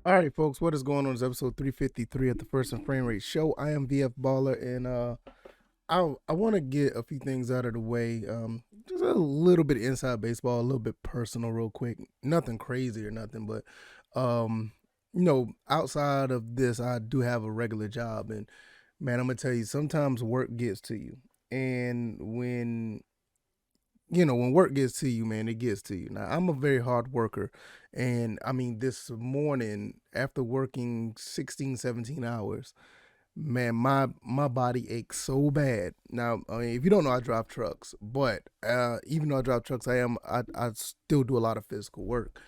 All right, folks, what is going on? It's episode 353 of the First and Frame Rate Show. I am VF Baller, and I want to get a few things out of the way. Just a little bit inside baseball, a little bit personal, real quick. Nothing crazy or nothing, but outside of this, I do have a regular job, and man, I'm gonna tell you, sometimes work gets to you, and when work gets to you, man, it gets to you. Now, I'm a very hard worker. And I mean, this morning, after working 16, 17 hours, man, my body aches so bad. Now, I mean, if you don't know, I drive trucks, but even though I drive trucks, I still do a lot of physical work.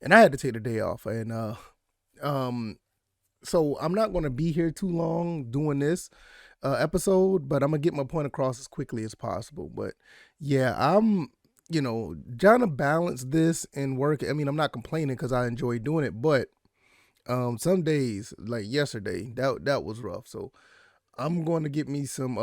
And I had to take the day off. And um, so I'm not going to be here too long doing this episode, but I'm gonna get my point across as quickly as possible. But yeah, I'm trying to balance this and work. I mean, I'm not complaining because I enjoy doing it, but some days like yesterday, that was rough. So I'm going to get me some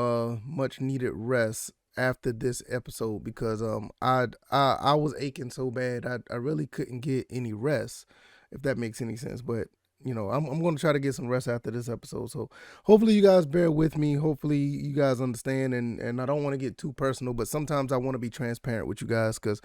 much needed rest after this episode because I was aching so bad I really couldn't get any rest, if that makes any sense. But I'm going to try to get some rest after this episode. So hopefully you guys bear with me. Hopefully you guys understand. And I don't want to get too personal, but sometimes I want to be transparent with you guys because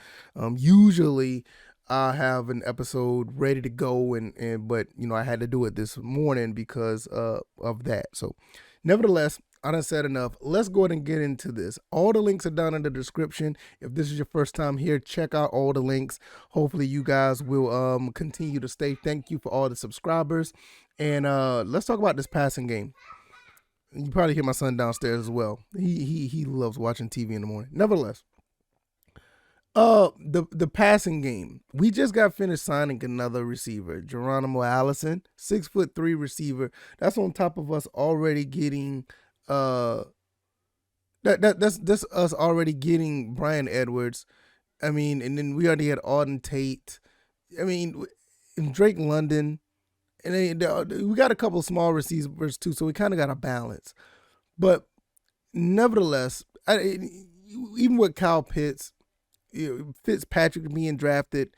usually I have an episode ready to go. But I had to do it this morning because of that. So nevertheless, I done said enough. Let's go ahead and get into this. All the links are down in the description. If this is your first time here, check out all the links. Hopefully you guys will continue to stay. Thank you for all the subscribers. And let's talk about this passing game. You probably hear my son downstairs as well. He loves watching TV in the morning. Nevertheless, the passing game. We just got finished signing another receiver, Geronimo Allison, 6'3" receiver. That's on top of us already getting uh that's us already getting Brian Edwards. I mean, and then we already had Auden Tate. I mean, and Drake London, and then we got a couple of small receivers too, so we kind of got a balance. But nevertheless, even with Kyle Pitts, Fitzpatrick being drafted,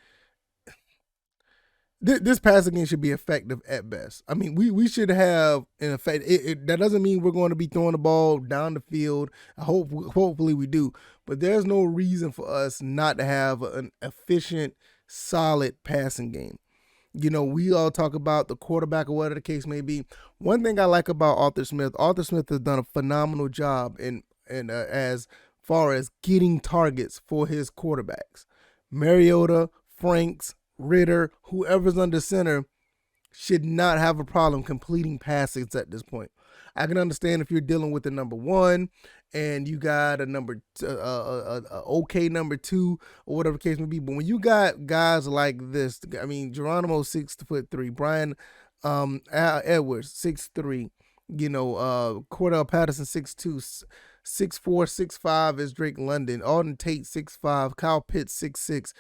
this passing game should be effective at best. I mean, we should have an effect. That doesn't mean we're going to be throwing the ball down the field. Hopefully we do, but there's no reason for us not to have an efficient, solid passing game. We all talk about the quarterback or whatever the case may be. One thing I like about Arthur Smith has done a phenomenal job in as far as getting targets for his quarterbacks. Mariota, Franks, Ritter, whoever's under center should not have a problem completing passes at this point. I can understand if you're dealing with the number one and you got a okay number two or whatever case may be. But when you got guys like this, I mean, Geronimo 6'3", Brian Edwards 6'3", Cordell Patterson 6'2", 6'4", 6'5" is Drake London, Auden Tate 6'5", Kyle Pitts 6'6".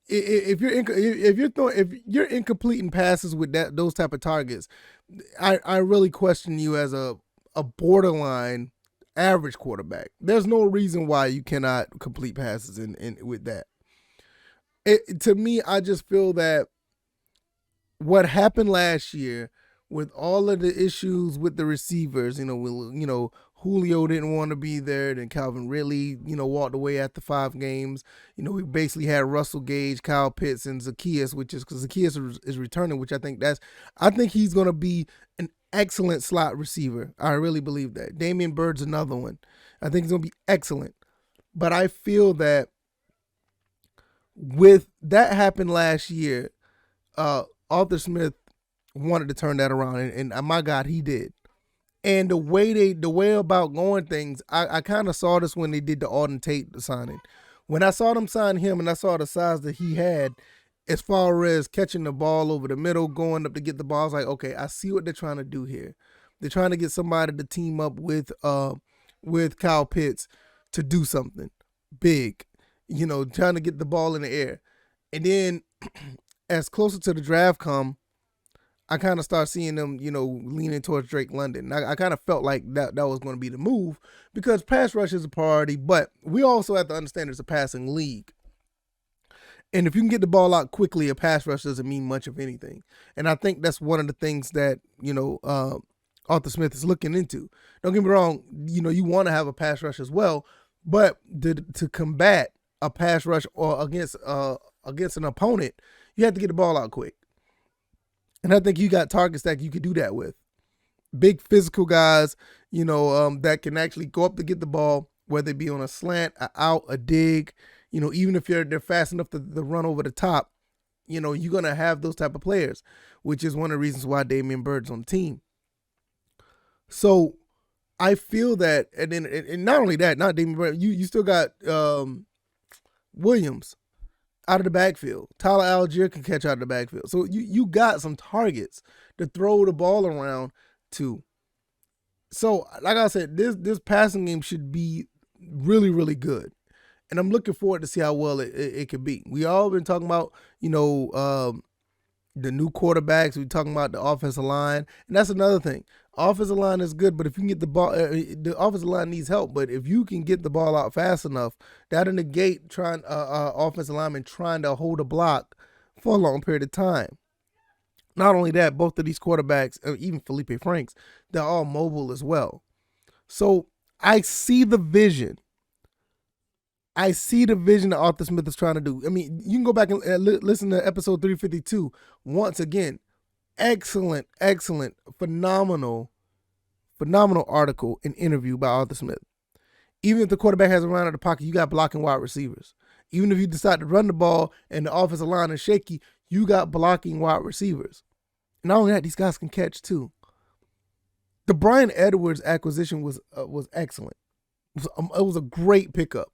If you're incompleting passes with those type of targets, I really question you as a borderline average quarterback. There's no reason why you cannot complete passes in with that. To me, I just feel that what happened last year with all of the issues with the receivers, Julio didn't want to be there. Then Calvin Ridley, walked away after 5 games. We basically had Russell Gage, Kyle Pitts, and Zacchaeus, which is because Zacchaeus is returning, which I think he's going to be an excellent slot receiver. I really believe that. Damian Bird's another one. I think he's going to be excellent. But I feel that with that happened last year, Arthur Smith wanted to turn that around, and my God, he did. And the way about going things, I kind of saw this when they did the Auden Tate signing. When I saw them sign him and I saw the size that he had, as far as catching the ball over the middle, going up to get the ball, I was like, okay, I see what they're trying to do here. They're trying to get somebody to team up with Kyle Pitts to do something big, trying to get the ball in the air. And then as closer to the draft come, I kind of start seeing them, leaning towards Drake London. I kind of felt like that was going to be the move because pass rush is a priority, but we also have to understand it's a passing league. And if you can get the ball out quickly, a pass rush doesn't mean much of anything. And I think that's one of the things that, Arthur Smith is looking into. Don't get me wrong, you want to have a pass rush as well, but to combat a pass rush or against an opponent, you have to get the ball out quick. And I think you got targets that you could do that with. Big physical guys, that can actually go up to get the ball, whether it be on a slant, a out, a dig, even if they're fast enough to run over the top, you're going to have those type of players, which is one of the reasons why Damian Bird's on the team. So I feel that, and not only that, not Damian Bird, you still got Williams out of the backfield. Tyler Algier can catch out of the backfield. So you got some targets to throw the ball around to. So, like I said, this passing game should be really, really good. And I'm looking forward to see how well it could be. We all been talking about, the new quarterbacks. We're talking about the offensive line. And that's another thing. Offensive line is good, but if you can get the ball, the offensive line needs help. But if you can get the ball out fast enough, that'll negate offensive linemen trying to hold a block for a long period of time. Not only that, both of these quarterbacks, even Felipe Franks, they're all mobile as well. So I see the vision. That Arthur Smith is trying to do. I mean, you can go back and listen to episode 352. Once again, excellent, phenomenal article and interview by Arthur Smith. Even if the quarterback has a run out of the pocket, you got blocking wide receivers. Even if you decide to run the ball and the offensive line is shaky, you got blocking wide receivers. Not only that, these guys can catch too. The Bryan Edwards acquisition was excellent. It was a great pickup.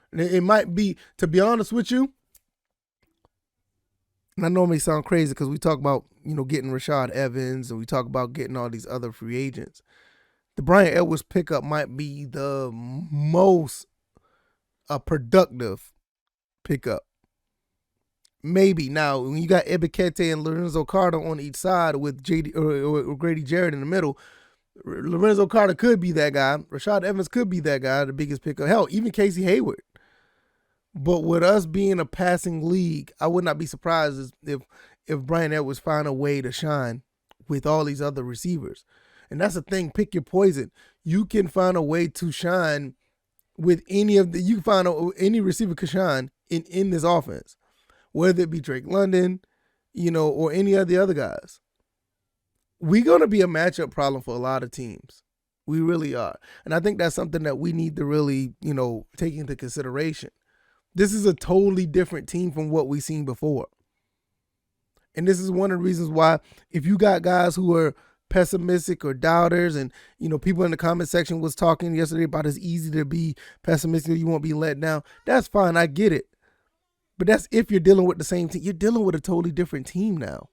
And it might be, to be honest with you, and I know it may sound crazy because we talk about, getting Rashad Evans and we talk about getting all these other free agents. The Bryan Edwards pickup might be the most productive pickup. Maybe. Now, when you got Ebikete and Lorenzo Carter on each side with or Grady Jarrett in the middle, Lorenzo Carter could be that guy. Rashad Evans could be that guy, the biggest pickup. Hell, even Casey Hayward. But with us being a passing league, I would not be surprised if Bryan Edwards find a way to shine with all these other receivers. And that's the thing, pick your poison. You can find a way to shine with any receiver could shine in this offense. Whether it be Drake London, or any of the other guys. We're going to be a matchup problem for a lot of teams. We really are. And I think that's something that we need to really, take into consideration. This is a totally different team from what we've seen before. And this is one of the reasons why, if you got guys who are pessimistic or doubters, and people in the comment section was talking yesterday about it's easy to be pessimistic, you won't be let down. That's fine, I get it. But that's if you're dealing with the same team. You're dealing with a totally different team now.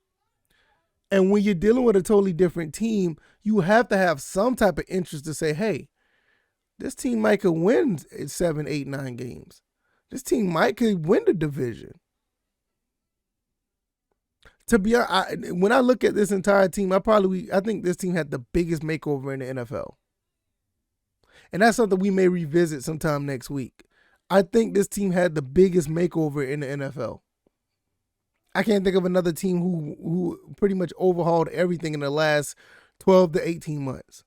And when you're dealing with a totally different team, you have to have some type of interest to say, hey, this team might could win 7, 8, 9 games. This team might could win the division. To be honest, when I look at this entire team, I think this team had the biggest makeover in the NFL. And that's something we may revisit sometime next week. I think this team had the biggest makeover in the NFL. I can't think of another team who pretty much overhauled everything in the last 12 to 18 months.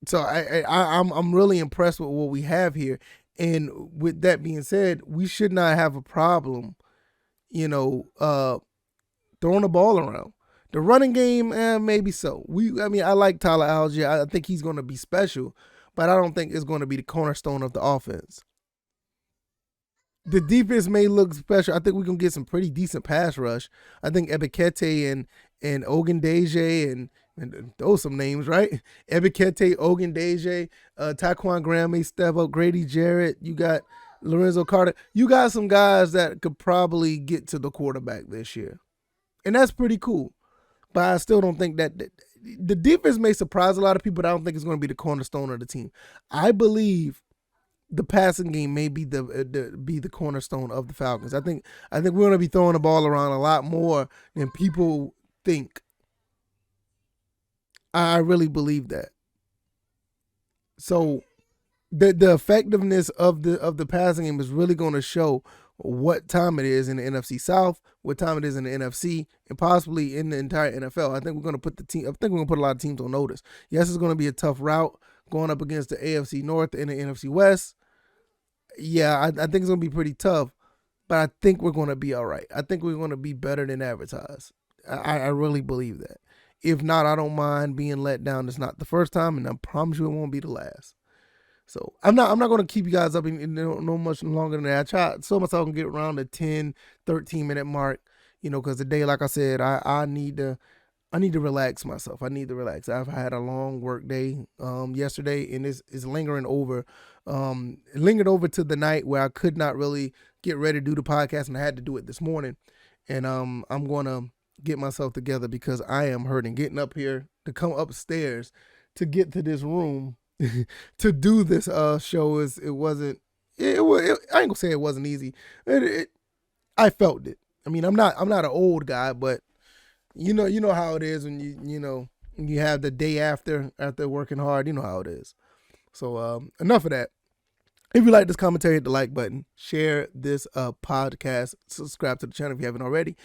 So I'm really impressed with what we have here. And with that being said, we should not have a problem, throwing the ball around. The running game, maybe so. I like Tyler Algier. I think he's going to be special, but I don't think it's going to be the cornerstone of the offense. The defense may look special. I think we're going to get some pretty decent pass rush. I think Ebikete and Ogundeji and those some names, right? Ebikete, Ogundeji, Taquan Graham may step up, Grady Jarrett. You got Lorenzo Carter. You got some guys that could probably get to the quarterback this year. And that's pretty cool. But I still don't think that the defense may surprise a lot of people, but I don't think it's going to be the cornerstone of the team. I believe the passing game may be the cornerstone of the Falcons. I think we're going to be throwing the ball around a lot more than people think. I really believe that. So the effectiveness of the passing game is really going to show what time it is in the NFC South, what time it is in the NFC, and possibly in the entire NFL. I think we're going to put the team. I think we're going to put a lot of teams on notice. Yes, it's going to be a tough route going up against the AFC North and the NFC West. Yeah, I think it's going to be pretty tough, but I think we're going to be all right. I think we're going to be better than advertised. I really believe that. If not, I don't mind being let down. It's not the first time, and I promise you it won't be the last. So I'm not going to keep you guys up in no much longer than that. I try so much I can get around the 10, 13-minute mark, because today, like I said, I need to relax myself. I need to relax. I've had a long work day yesterday, and it's lingering over. It lingered over to the night where I could not really get ready to do the podcast, and I had to do it this morning. And I'm going to get myself together because I am hurting. Getting up here to come upstairs to get to this room to do this show I ain't gonna say it wasn't easy. I felt it. I mean, I'm not an old guy, but you know how it is when you have the day after working hard. You know how it is. So enough of that. If you like this commentary, hit the like button, share this podcast, subscribe to the channel if you haven't already.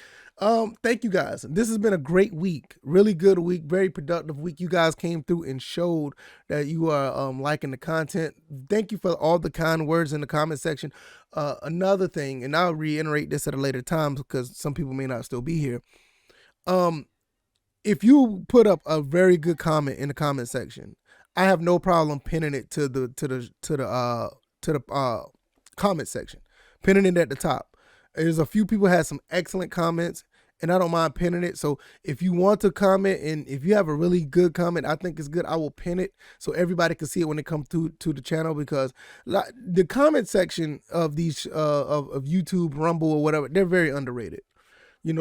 Thank you guys. This has been a great week, really good week, very productive week. You guys came through and showed that you are liking the content. Thank you for all the kind words in the comment section. Another thing, and I'll reiterate this at a later time because some people may not still be here. If you put up a very good comment in the comment section, I have no problem pinning it to the comment section, pinning it at the top. There's a few people had some excellent comments, and I don't mind pinning it. So if you want to comment, and if you have a really good comment, I think it's good, I will pin it so everybody can see it when it comes to the channel, because the comment section of these of YouTube, Rumble, or whatever, they're very underrated.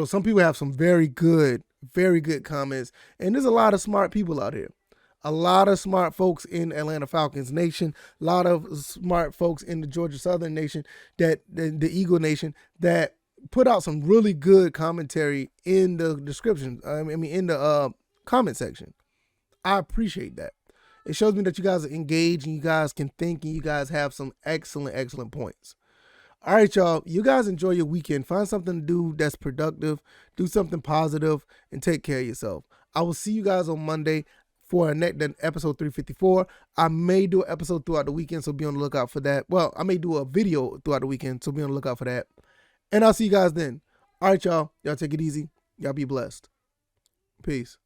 Some people have some very good comments, and there's a lot of smart people out here. A lot of smart folks in Atlanta Falcons Nation, a lot of smart folks in the Georgia Southern Nation, that the Eagle Nation, that put out some really good commentary in the description. In the comment section. I appreciate that. It shows me that you guys are engaged and you guys can think and you guys have some excellent points. All right, y'all. You guys enjoy your weekend. Find something to do that's productive. Do something positive and take care of yourself. I will see you guys on Monday for episode 354. I may do an episode throughout the weekend, so be on the lookout for that. Well, I may do a video throughout the weekend, so be on the lookout for that. And I'll see you guys then. All right, y'all. Y'all take it easy. Y'all be blessed. Peace.